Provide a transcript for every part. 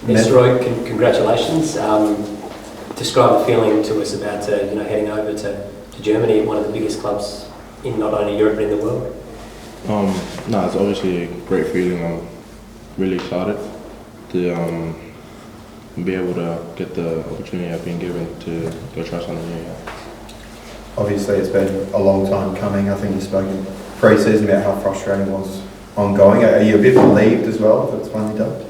Nestory, congratulations. Describe the feeling to us about heading over to Germany, one of the biggest clubs in not only Europe but in the world. No, it's obviously a great feeling. I'm really excited to be able to get the opportunity I've been given to go try something new. Obviously, it's been a long time coming. I think you spoke in pre-season about how frustrating it was ongoing. Are you a bit relieved as well that it's finally done?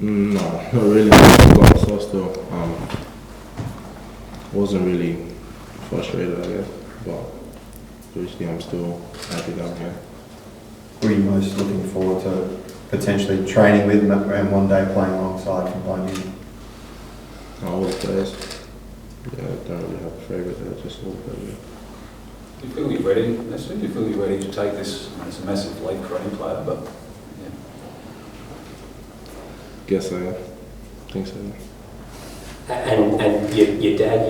No, not really. I still wasn't really frustrated, I guess, but obviously I'm still happy that I'm here. Were you most looking forward to potentially training with him and one day playing alongside from Bayern Munich? All the players. Yeah, I don't really have a favourite there, just all the players. Do you feel you're ready, Nestory? Do you feel you're ready to take this? It's a massive leap for any player, but yeah. Guess I think so. And your dad,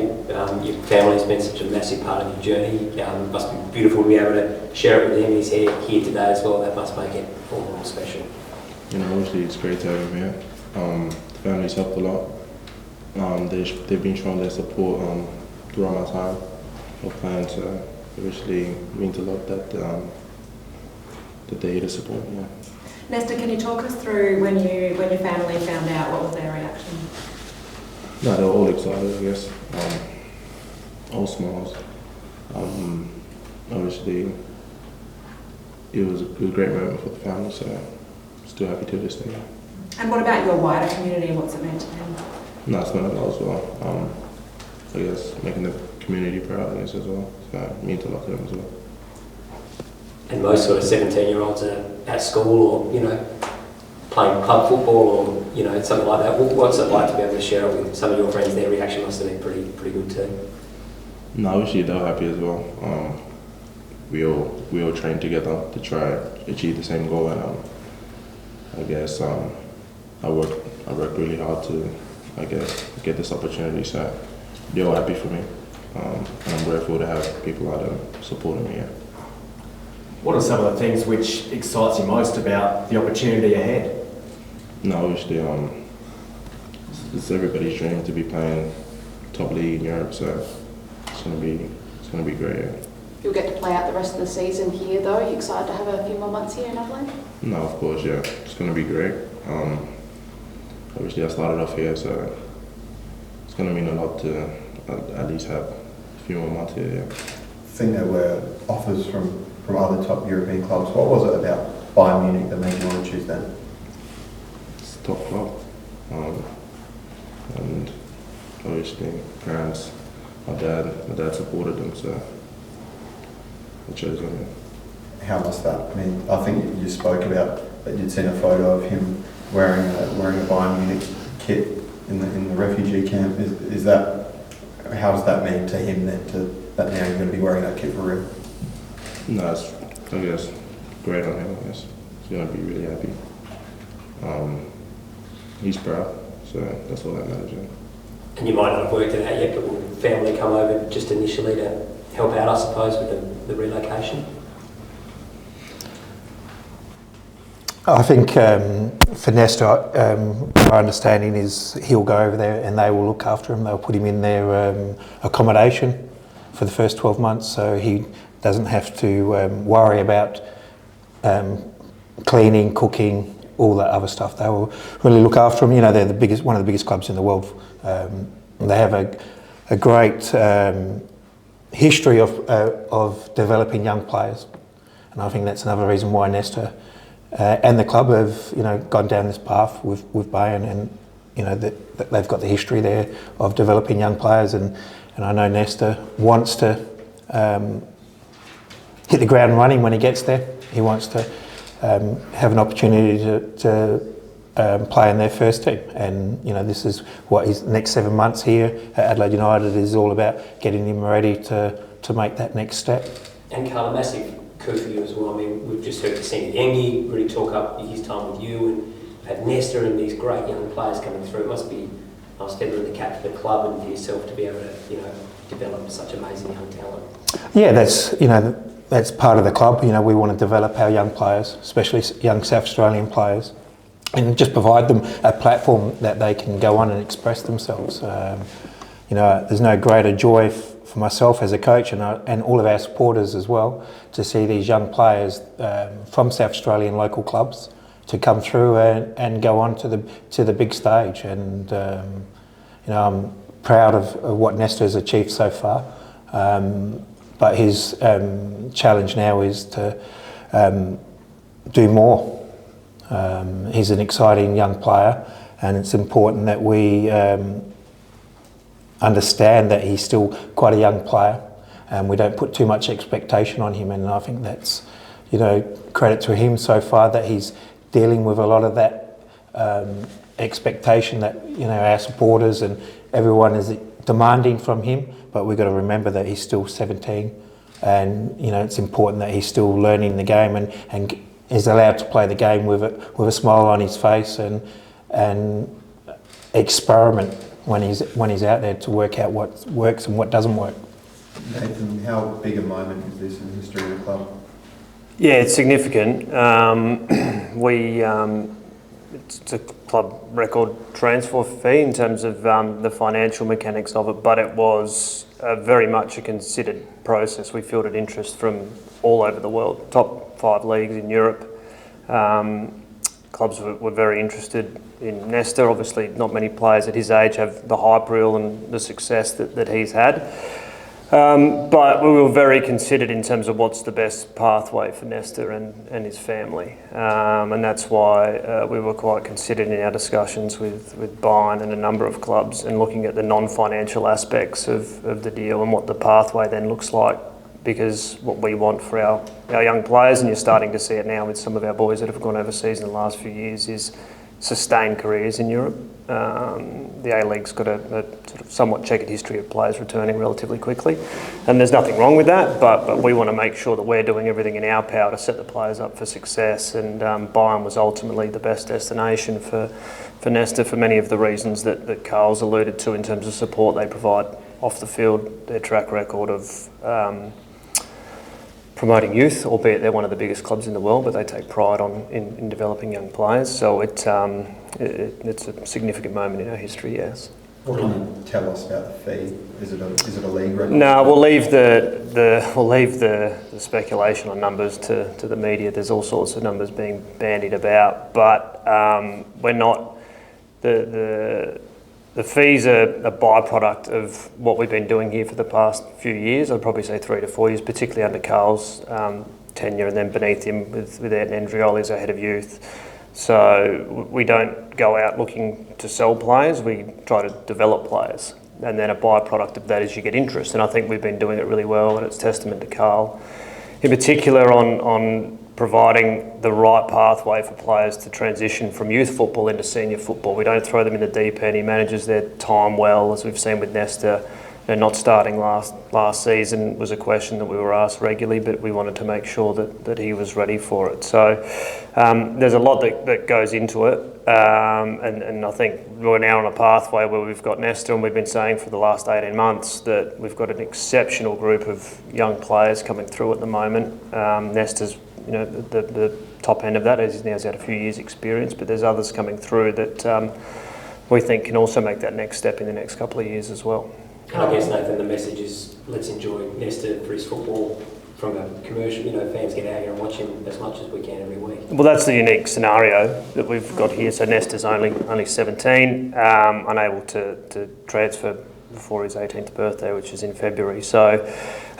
your family's been such a massive part of your journey. It must be beautiful to be able to share it with him. He's here today as well. That must make it all more special. Obviously it's great to have him here. The family's helped a lot. They've been showing their support throughout my time of playing, so it obviously means a lot that they're here to support me. Yeah. Nesta, can you talk us through when your family found out? What was their reaction? No, they were all excited, I guess. All smiles. Obviously, it was a great moment for the family, so I'm still happy to this day. And what about your wider community? What's it meant to them? No, it's meant a lot as well. I guess making the community proud, I guess, as well. So it means a lot to them as well. And most sort of 17-year-olds are at school or, playing club football or, something like that. What's it like to be able to share it with some of your friends? Their reaction must have been pretty good too. No, obviously they're happy as well. We all train together to try achieve the same goal, and I guess I work really hard to, I guess, get this opportunity. So they're all happy for me, and I'm grateful to have people like them supporting me. Yeah. What are some of the things which excites you most about the opportunity ahead? No, obviously, it's everybody's dream to be playing top league in Europe, so it's gonna be great. Yeah. You'll get to play out the rest of the season here, though. Are you excited to have a few more months here in Adelaide? No, of course, yeah, it's gonna be great. Obviously, I started off here, so it's gonna mean a lot to at least have a few more months here. Yeah. I think there were offers from other top European clubs. What was it about Bayern Munich that made you want to choose them? It's a top club, and obviously parents, my dad supported them, so I chose them. How was that? I mean, I think you spoke about that you'd seen a photo of him wearing a Bayern Munich kit in the refugee camp. Is that, how does that mean to him then that now he's going to be wearing that kit for real? No, it's, I guess, great on him, I guess. He's going to be really happy. He's proud, so that's all that matters. Yeah. And you might not have worked it out yet, but will family come over just initially to help out, I suppose, with the relocation? I think for Nesta, my understanding is he'll go over there and they will look after him. They'll put him in their accommodation for the first 12 months, so he doesn't have to worry about cleaning, cooking, all that other stuff. They will really look after him. They're one of the biggest clubs in the world. They have a great history of developing young players, and I think that's another reason why Nesta and the club have gone down this path with Bayern, and they've got the history there of developing young players, and I know Nesta wants to hit the ground running when he gets there. He wants to have an opportunity to play in their first team, and this is what his next 7 months here at Adelaide United is all about, getting him ready to make that next step. And Carl, a massive coup for you as well. I mean, we've just heard Senior Yengi really talk up his time with you, and had Nesta and these great young players coming through. It must be nice feather in the cap for the club and for yourself to be able to develop such amazing young talent. Yeah, that's part of the club. We want to develop our young players, especially young South Australian players, and just provide them a platform that they can go on and express themselves. You know, there's no greater joy for myself as a coach and all of our supporters as well to see these young players from South Australian local clubs to come through and go on to the big stage. And you know, I'm proud of what Nesta has achieved so far. But his challenge now is to do more. He's an exciting young player, and it's important that we understand that he's still quite a young player, and we don't put too much expectation on him. And I think that's, you know, credit to him so far that he's dealing with a lot of that expectation that, you know, our supporters and everyone is demanding from him. But we've got to remember that he's still 17, and you know, it's important that he's still learning the game and is allowed to play the game with a smile on his face and experiment when he's out there to work out what works and what doesn't work. Nathan, how big a moment is this in the history of the club? Yeah, it's significant. It's a club record transfer fee in terms of the financial mechanics of it, but it was very much a considered process. We fielded interest from all over the world, top 5 leagues in Europe. Clubs were very interested in Nesta. Obviously, not many players at his age have the hype reel and the success that he's had. But we were very considered in terms of what's the best pathway for Nesta and his family. And that's why we were quite considered in our discussions with Bayern and a number of clubs, and looking at the non-financial aspects of the deal and what the pathway then looks like. Because what we want for our young players, and you're starting to see it now with some of our boys that have gone overseas in the last few years, is sustained careers in Europe. The A-League's got a sort of somewhat checkered history of players returning relatively quickly, and there's nothing wrong with that, but we want to make sure that we're doing everything in our power to set the players up for success, and Bayern was ultimately the best destination for Nesta for many of the reasons that Carl's alluded to in terms of support they provide off the field, their track record of promoting youth, albeit they're one of the biggest clubs in the world, but they take pride in developing young players. So it's a significant moment in our history, yes. What can you tell us about the fee? Is it a league record? No, we'll leave the speculation on numbers to the media. There's all sorts of numbers being bandied about, but we're not the fees are a byproduct of what we've been doing here for the past few years. I'd probably say 3 to 4 years, particularly under Carl's tenure, and then beneath him with Ed Andrioli as our head of youth. So we don't go out looking to sell players, we try to develop players. And then a byproduct of that is you get interest, and I think we've been doing it really well, and it's testament to Carl. In particular on providing the right pathway for players to transition from youth football into senior football. We don't throw them in the deep end. He manages their time well, as we've seen with Nesta. They're not starting last season was a question that we were asked regularly, but we wanted to make sure that he was ready for it. So there's a lot that goes into it, and I think we're now on a pathway where we've got Nesta, and we've been saying for the last 18 months that we've got an exceptional group of young players coming through at the moment. Nesta's, you know, the top end of that, as he's had a few years' experience, but there's others coming through that we think can also make that next step in the next couple of years as well. And I guess, Nathan, the message is let's enjoy Nesta for his football from a commercial, you know, fans get out here and watch him as much as we can every week. Well, that's the unique scenario that we've got here. So Nesta's only 17, unable to transfer before his 18th birthday, which is in February. So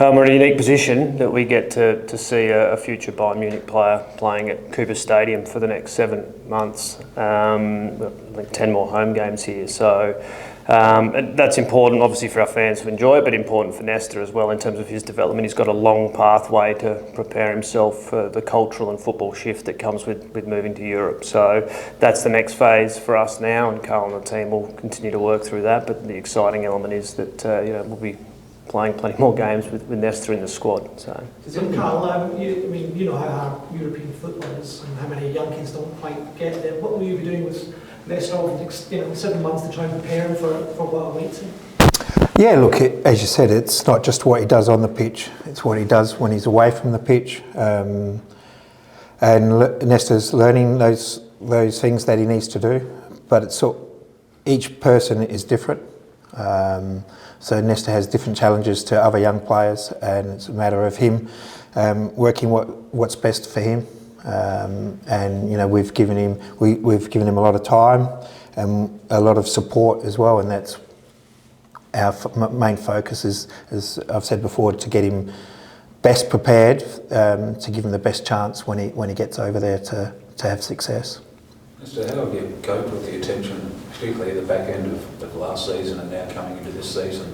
we're in a unique position that we get to see a future Bayern Munich player playing at Cooper Stadium for the next 7 months. Like 10 more home games here. So and that's important, obviously, for our fans to enjoy it, but important for Nesta as well in terms of his development. He's got a long pathway to prepare himself for the cultural and football shift that comes with moving to Europe. So that's the next phase for us now, and Carl and the team will continue to work through that. But the exciting element is that we'll be playing plenty more games with Nesta in the squad. So Carl, you know how hard European football is and how many young kids don't quite get there. What will you be doing with Nesta over the next 7 months to try and prepare him for what awaits him? Yeah, look, as you said, it's not just what he does on the pitch, it's what he does when he's away from the pitch. And Nesta's learning those those things that he needs to do, but each person is different. So Nesta has different challenges to other young players, and it's a matter of him working what's best for him. And you know, we've given him a lot of time and a lot of support as well, and that's our main focus is, as I've said before, to get him best prepared, to give him the best chance when he gets over there to have success. So how have you coped with the attention, particularly at the back end of last season and now coming into this season,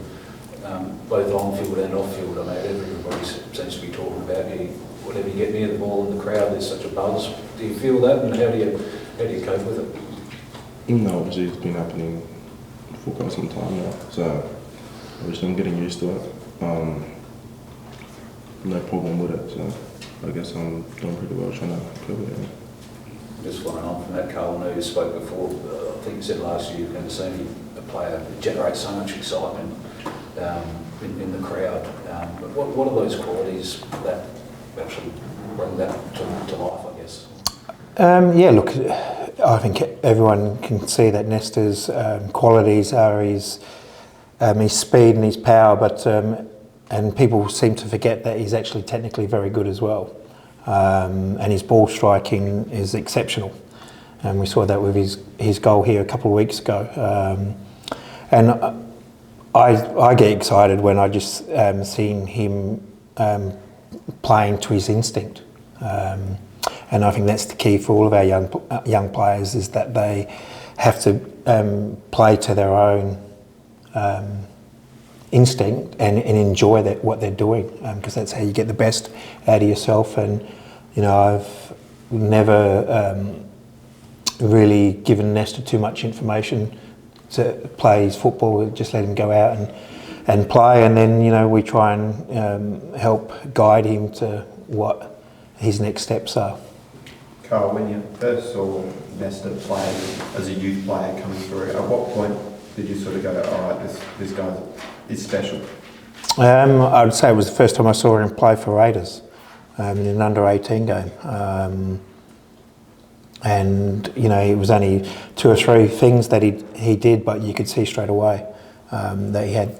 both on field and off field? I know everybody seems to be talking about you. Whenever you get near the ball in the crowd, there's such a buzz. Do you feel that, and how do you cope with it? No, obviously it's been happening for quite some time now, so obviously I'm getting used to it. No problem with it, so I guess I'm doing pretty well trying to cope with it. Just following on from that, Carl, I know you spoke before, I think you said last year you've never seen a player generate so much excitement in the crowd. But what are those qualities that actually bring that to life, I guess? Yeah, look, I think everyone can see that Nesta's qualities are his speed and his power, but and people seem to forget that he's actually technically very good as well. And his ball striking is exceptional, and we saw that with his goal here a couple of weeks ago. And I get excited when I just seen him playing to his instinct, and I think that's the key for all of our young players, is that they have to play to their own instinct and enjoy what they're doing, because that's how you get the best out of yourself. And you know, I've never really given Nesta too much information to play his football. Just let him go out and play, and then you know, we try and help guide him to what his next steps are. Carl, when you first saw Nesta play as a youth player coming through, at what point did you sort of go, all right, this guy is special? I would say it was the first time I saw him play for Raiders in an under-18 game. And you know, it was only 2 or 3 things that he did, but you could see straight away that he had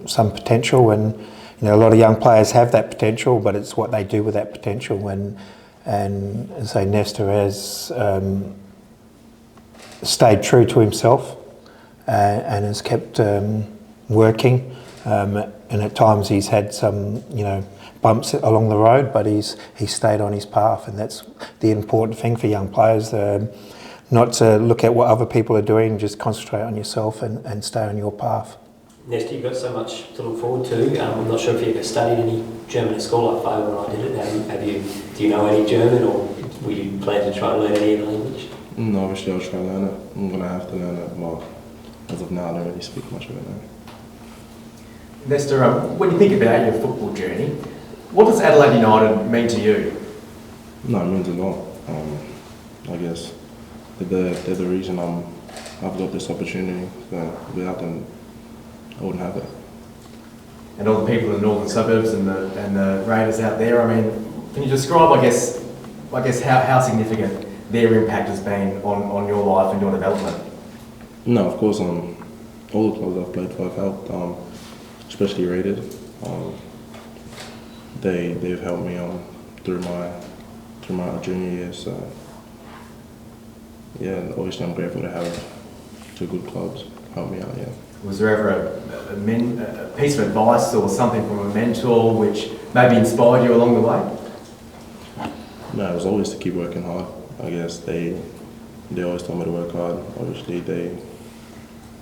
some potential. And you know, a lot of young players have that potential, but it's what they do with that potential. And so Nesta has stayed true to himself and has kept working. And at times he's had some, you know, bumps along the road, but he's stayed on his path, and that's the important thing for young players. Not to look at what other people are doing, just concentrate on yourself and stay on your path. Nesta, you've got so much to look forward to. I'm not sure if you ever studied any German at school like I when I did it. Do you know any German, or will you plan to try and learn any language? No, obviously I'll try and learn it. I'm going to have to learn it. Well, as of now, I don't really speak much of it now. Nesta, when you think about your football journey, what does Adelaide United mean to you? No, it means a lot. I guess they're the reason I've got this opportunity. Without them, I wouldn't have it. And all the people in the northern suburbs and the Raiders out there, I mean, can you describe, I guess how significant their impact has been on your life and your development? No, of course, all the clubs I've played for have helped, especially Raiders. They've helped me through my junior years. So yeah, obviously I'm grateful to have 2 good clubs help me out. Yeah. Was there ever a piece of advice or something from a mentor which maybe inspired you along the way? No, it was always to keep working hard. I guess they always told me to work hard. Obviously they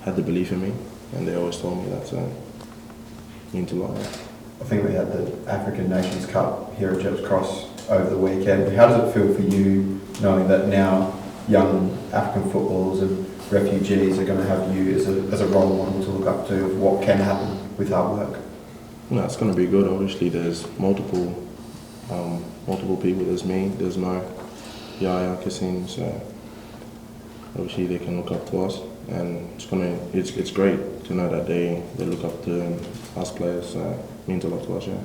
had the belief in me, and they always told me that means a lot. I think we had the African Nations Cup here at Jeb's Cross over the weekend. How does it feel for you knowing that now young African footballers and refugees are going to have you as a role model to look up to of what can happen with hard work? No, it's going to be good. Obviously there's multiple people. There's me, there's Mo, Yaya, Kassim, so obviously they can look up to us, and it's great to know that they look up to us players. So it means a lot to us, yeah.